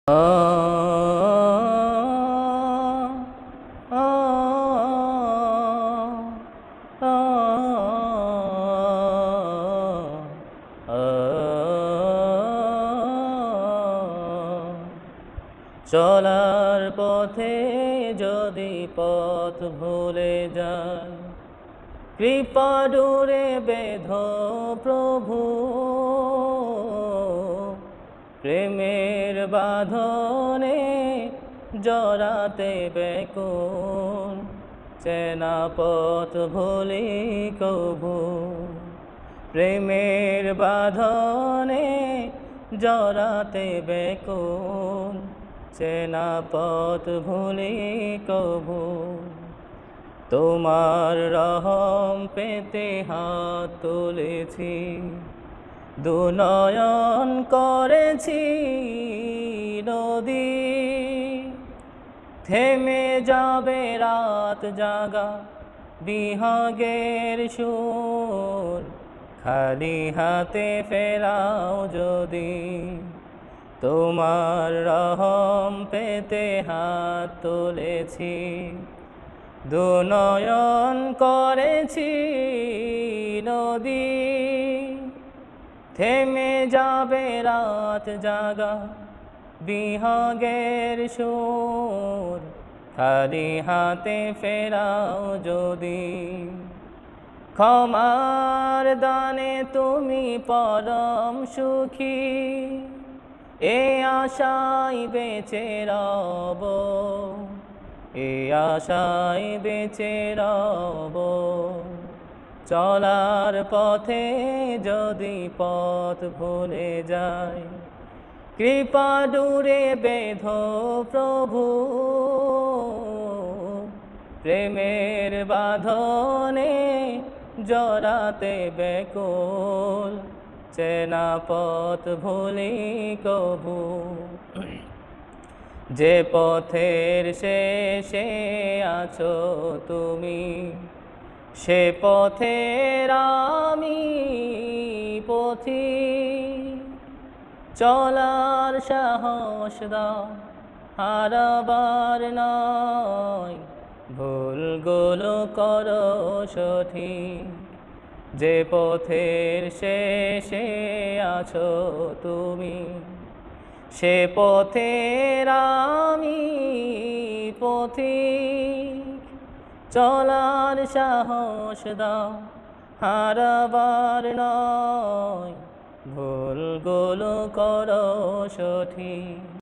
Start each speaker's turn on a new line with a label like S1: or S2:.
S1: চলার পথে যদি পথ ভুলে যায়, কৃপা ডোরে বেঁধো প্রভু। প্রেমের বাঁধনে জড়াতে ব্যাকুল, চেনা পথ ভুলি কভু। প্রেমের বাঁধনে জড়াতে ব্যাকুল, চেনা পথ ভুলি কভু। তোমার রহম পেতে হাত তুলেছি, দুনয়ন করেছি নদী। থেমে যাবে রাত জাগা বিহাগের সুর, খালি হাতে ফেরাও যদি। তোমার রহম পেতে হাত তুলেছি, দুনয়ন করেছি নদী। থেমে যাবে রাত জাগা বিহাগের সুর, খালি হাতে ফেরাও যদি। ক্ষমার দানে তুমি পরম সুখী, এ আশায় বেঁচে রব, এ আশায় বেঁচে রব। চলার পথে যদি পথ ভুলে যায়, কৃপা ডোরে বেঁধো প্রভু। প্রেমের বাঁধনে জড়াতে ব্যাকুল, চেনা পথ ভুলি কভু। যে পথের শেষে আছো তুমি, সে পথের আমি পথিক। চলার সাহস দাও, হারাবার নয়, ভুলগুলো করো সঠিক। যে পথের শেষে আছো তুমি, সে পথের আমি পথিক। চলার সাহস দাও, হারাবার নয়, ভুলগুলো করো সঠিক।